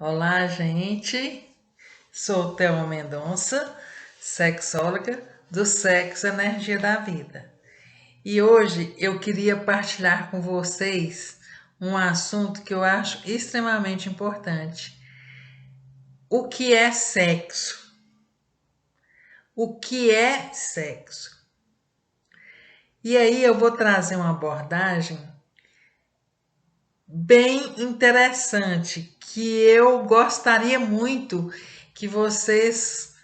Olá, gente. Sou Thelma Mendonça, sexóloga do Sexo Energia da Vida. E hoje eu queria partilhar com vocês um assunto que eu acho extremamente importante. O que é sexo? O que é sexo? E aí eu vou trazer uma abordagem bem interessante que eu gostaria muito que vocês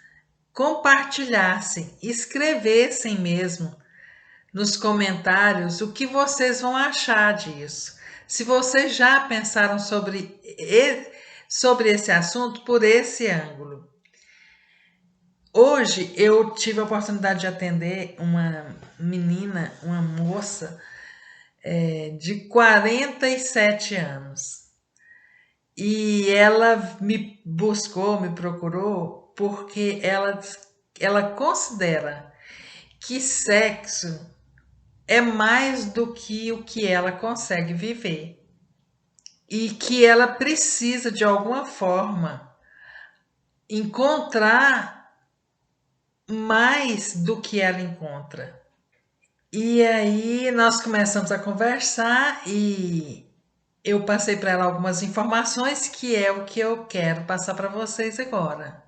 compartilhassem, escrevessem mesmo nos comentários o que vocês vão achar disso. Se vocês já pensaram sobre esse assunto por esse ângulo. Hoje eu tive a oportunidade de atender uma menina, uma moça de 47 anos. E ela me buscou, me procurou, porque ela considera que sexo é mais do que o que ela consegue viver. E que ela precisa, de alguma forma, encontrar mais do que ela encontra. E aí nós começamos a conversar e eu passei para ela algumas informações que é o que eu quero passar para vocês agora.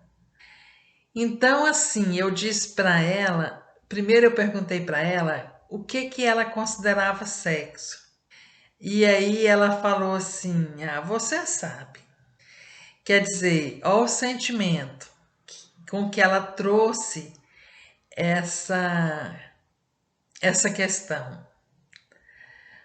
Então, assim, eu disse para ela, primeiro eu perguntei para ela o que ela considerava sexo. E aí ela falou assim: "Ah, você sabe". Quer dizer, ó o sentimento com que ela trouxe essa essa questão.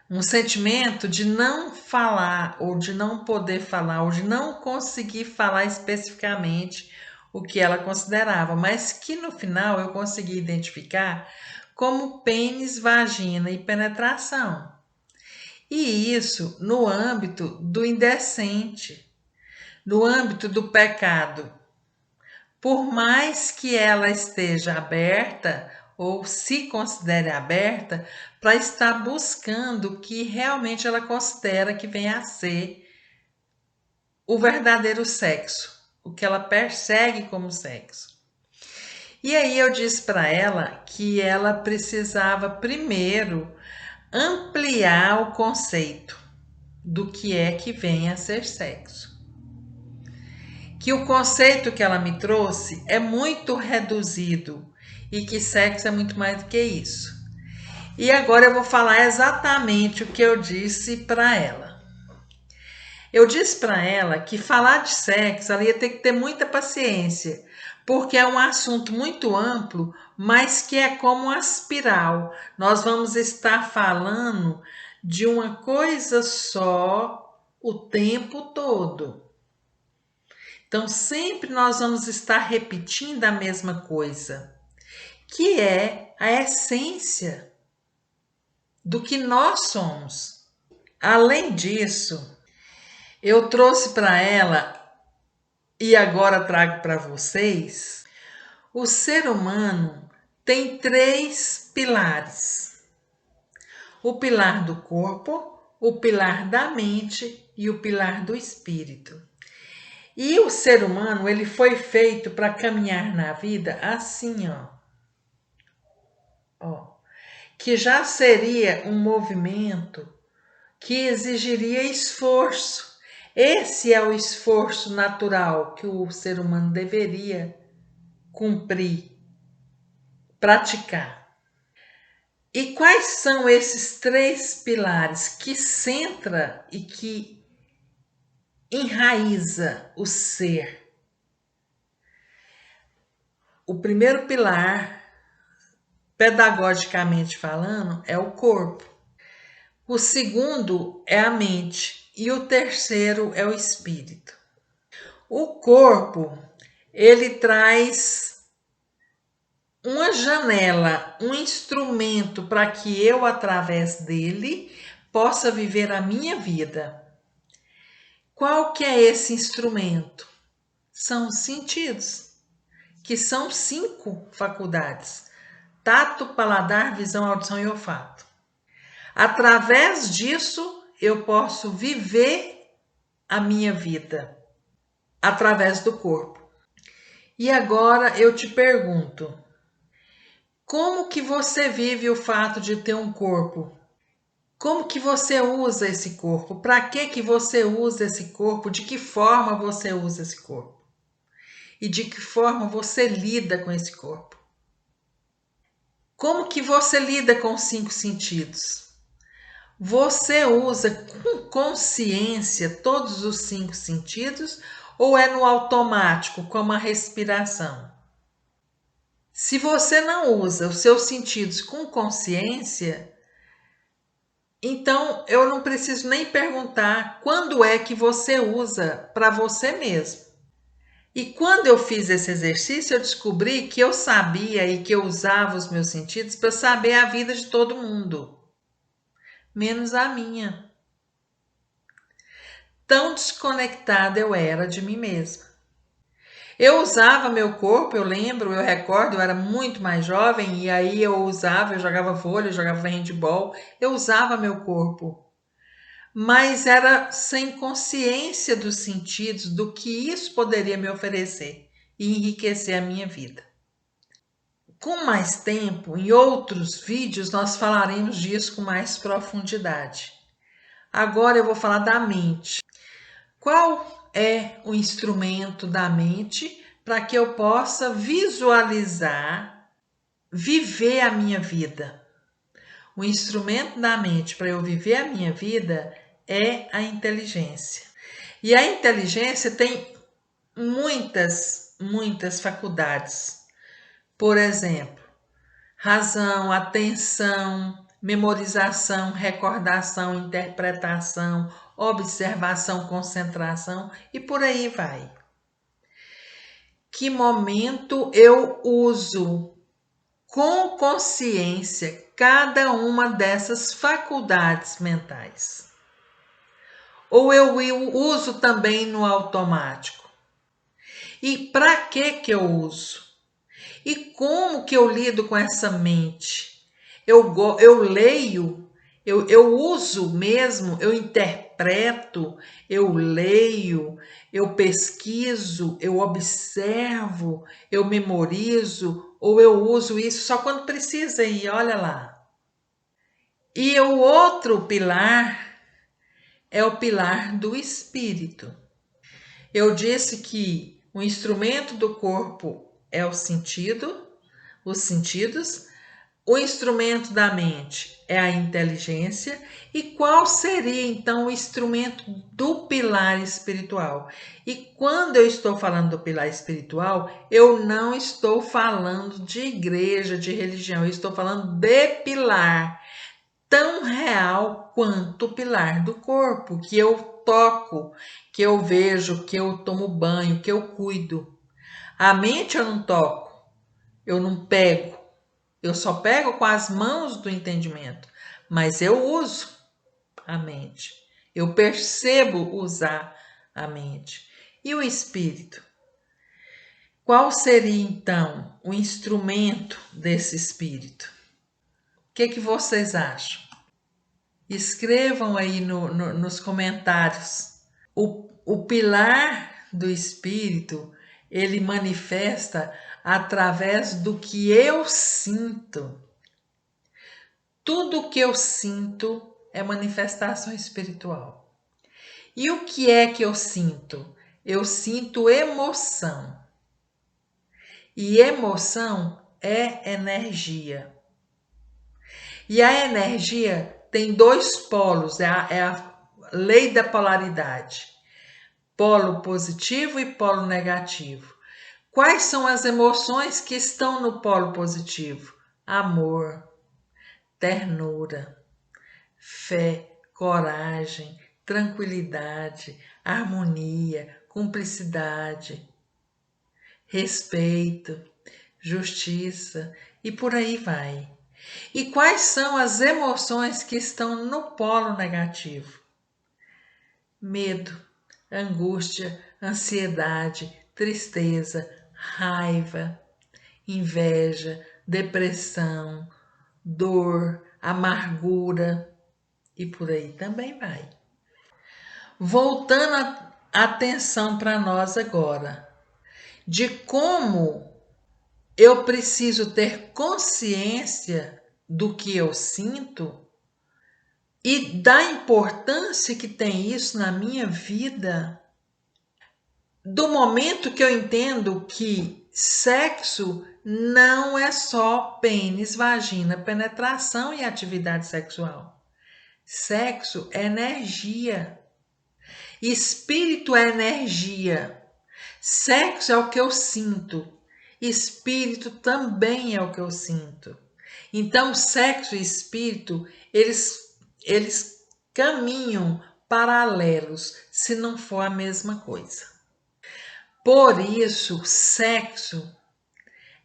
Um sentimento de não falar, ou de não poder falar, ou de não conseguir falar especificamente o que ela considerava, mas que no final eu consegui identificar como pênis, vagina e penetração. E isso no âmbito do indecente, no âmbito do pecado. Por mais que ela esteja aberta ou se considere aberta para estar buscando o que realmente ela considera que vem a ser o verdadeiro sexo, o que ela persegue como sexo. E aí eu disse para ela que ela precisava primeiro ampliar o conceito do que é que vem a ser sexo. Que o conceito que ela me trouxe é muito reduzido e que sexo é muito mais do que isso. E agora eu vou falar exatamente o que eu disse para ela. Eu disse para ela que falar de sexo ela ia ter que ter muita paciência, porque é um assunto muito amplo, mas que é como uma espiral. Nós vamos estar falando de uma coisa só o tempo todo. Então, sempre nós vamos estar repetindo a mesma coisa, que é a essência do que nós somos. Além disso, eu trouxe para ela, e agora trago para vocês, o ser humano tem 3 pilares: o pilar do corpo, o pilar da mente e o pilar do espírito. E o ser humano, ele foi feito para caminhar na vida assim, ó, que já seria um movimento que exigiria esforço. Esse é o esforço natural que o ser humano deveria cumprir, praticar. E quais são esses 3 pilares que centra e que enraiza o ser? O primeiro pilar, pedagogicamente falando, é o corpo. O segundo é a mente e o terceiro é o espírito. O corpo, ele traz uma janela, um instrumento para que eu, através dele, possa viver a minha vida. Qual que é esse instrumento? São os sentidos, que são 5 faculdades: tato, paladar, visão, audição e olfato. Através disso, eu posso viver a minha vida. através do corpo. E agora eu te pergunto, como que você vive o fato de ter um corpo? Como que você usa esse corpo? Para que você usa esse corpo? De que forma você usa esse corpo? E de que forma você lida com esse corpo? Como que você lida com os 5 sentidos? Você usa com consciência todos os 5 sentidos ou é no automático, como a respiração? Se você não usa os seus sentidos com consciência, então eu não preciso nem perguntar quando é que você usa para você mesmo. E quando eu fiz esse exercício, eu descobri que eu sabia e que eu usava os meus sentidos para saber a vida de todo mundo, menos a minha. Tão desconectada eu era de mim mesma. Eu usava meu corpo, eu lembro, eu recordo, eu era muito mais jovem e aí eu jogava vôlei, eu jogava handball, eu usava meu corpo. Mas era sem consciência dos sentidos, do que isso poderia me oferecer e enriquecer a minha vida. Com mais tempo, em outros vídeos, nós falaremos disso com mais profundidade. Agora eu vou falar da mente. Qual é o instrumento da mente para que eu possa visualizar, viver a minha vida? O instrumento da mente para eu viver a minha vida é a inteligência. E a inteligência tem muitas faculdades. Por exemplo, razão, atenção, memorização, recordação, interpretação, observação, concentração e por aí vai. Que momento eu uso com consciência cada uma dessas faculdades mentais? Ou eu uso também no automático? E para que eu uso? E como que eu lido com essa mente? Eu leio, eu uso mesmo, eu interpreto, eu leio, eu pesquiso, eu observo, eu memorizo, ou eu uso isso só quando precisa e olha lá. E o outro pilar é o pilar do espírito. Eu disse que o instrumento do corpo é o sentido, os sentidos, o instrumento da mente é a inteligência. E qual seria então o instrumento do pilar espiritual? E quando eu estou falando do pilar espiritual, eu não estou falando de igreja, de religião, eu estou falando de pilar tão real quanto o pilar do corpo, que eu toco, que eu vejo, que eu tomo banho, que eu cuido. A mente eu não toco, eu não pego, eu só pego com as mãos do entendimento, mas eu uso a mente, eu percebo usar a mente. E o espírito? Qual seria então o instrumento desse espírito? O que vocês acham? Escrevam aí nos comentários. O pilar do espírito, ele manifesta através do que eu sinto. Tudo que eu sinto é manifestação espiritual. E o que é que eu sinto? Eu sinto emoção. E emoção é energia. E a energia tem dois polos, é a lei da polaridade. Polo positivo e polo negativo. Quais são as emoções que estão no polo positivo? Amor, ternura, fé, coragem, tranquilidade, harmonia, cumplicidade, respeito, justiça e por aí vai. E quais são as emoções que estão no polo negativo? Medo, angústia, ansiedade, tristeza, raiva, inveja, depressão, dor, amargura e por aí também vai. Voltando atenção para nós agora, de como eu preciso ter consciência do que eu sinto e da importância que tem isso na minha vida, do momento que eu entendo que sexo não é só pênis, vagina, penetração e atividade sexual. Sexo é energia. Espírito é energia. Sexo é o que eu sinto. Espírito também é o que eu sinto. Então, sexo e espírito, eles caminham paralelos, se não for a mesma coisa. Por isso, sexo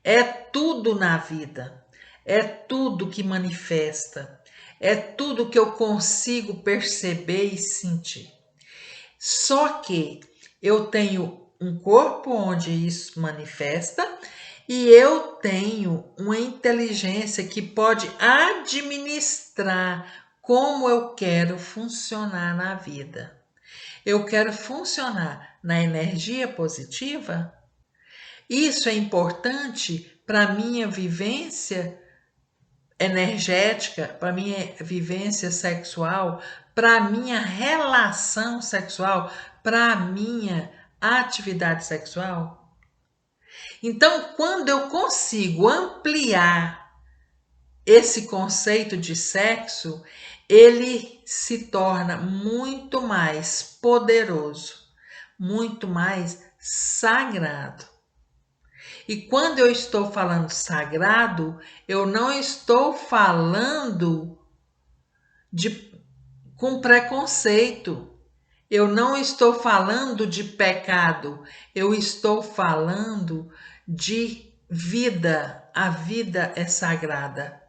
é tudo na vida, é tudo que manifesta, é tudo que eu consigo perceber e sentir. Só que eu tenho um corpo onde isso manifesta e eu tenho uma inteligência que pode administrar como eu quero funcionar na vida. Eu quero funcionar na energia positiva. Isso é importante para a minha vivência energética, para a minha vivência sexual, para a minha relação sexual, para a minha atividade sexual. Então, quando eu consigo ampliar esse conceito de sexo, ele se torna muito mais poderoso, muito mais sagrado. E quando eu estou falando sagrado, eu não estou falando com preconceito. Eu não estou falando de pecado. Eu estou falando de vida. A vida é sagrada.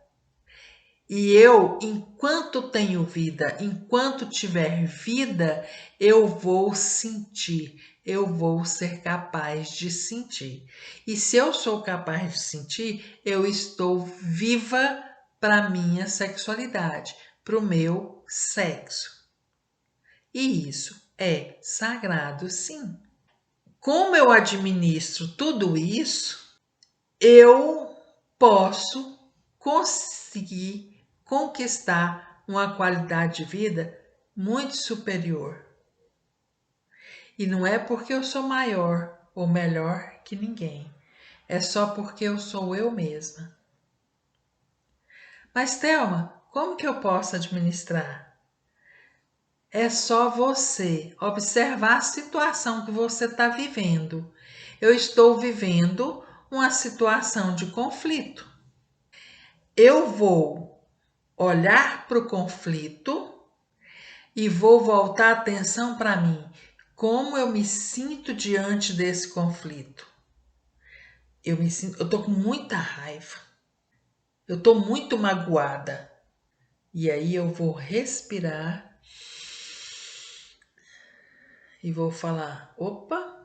E eu, enquanto tenho vida, enquanto tiver vida, eu vou sentir, eu vou ser capaz de sentir. E se eu sou capaz de sentir, eu estou viva para a minha sexualidade, para o meu sexo. E isso é sagrado, sim. Como eu administro tudo isso, eu posso conseguir conquistar uma qualidade de vida muito superior. E não é porque eu sou maior ou melhor que ninguém. É só porque eu sou eu mesma. Mas, Thelma, como que eu posso administrar? É só você observar a situação que você está vivendo. Eu estou vivendo uma situação de conflito. Eu vou olhar para o conflito e vou voltar a atenção para mim. Como eu me sinto diante desse conflito? Eu tô com muita raiva. Eu tô muito magoada. E aí eu vou respirar e vou falar: opa,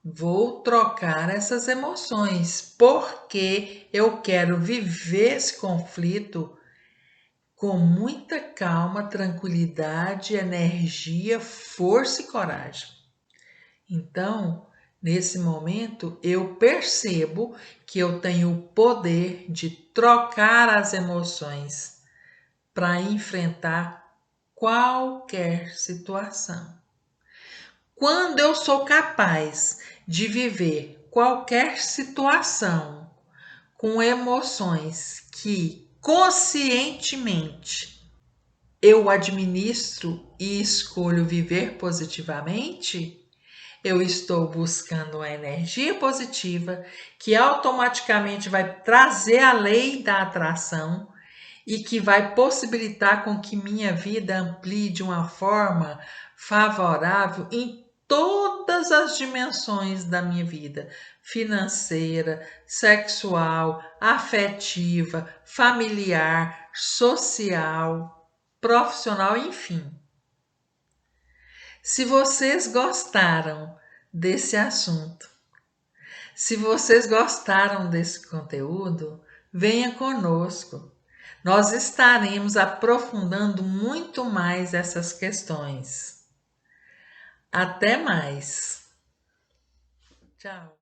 vou trocar essas emoções, porque eu quero viver esse conflito com muita calma, tranquilidade, energia, força e coragem. Então, nesse momento, eu percebo que eu tenho o poder de trocar as emoções para enfrentar qualquer situação. Quando eu sou capaz de viver qualquer situação com emoções que conscientemente eu administro e escolho viver positivamente, eu estou buscando uma energia positiva que automaticamente vai trazer a lei da atração e que vai possibilitar com que minha vida amplie de uma forma favorável em todas as dimensões da minha vida, financeira, sexual, afetiva, familiar, social, profissional, enfim. Se vocês gostaram desse assunto, se vocês gostaram desse conteúdo, venha conosco. Nós estaremos aprofundando muito mais essas questões. Até mais. Tchau.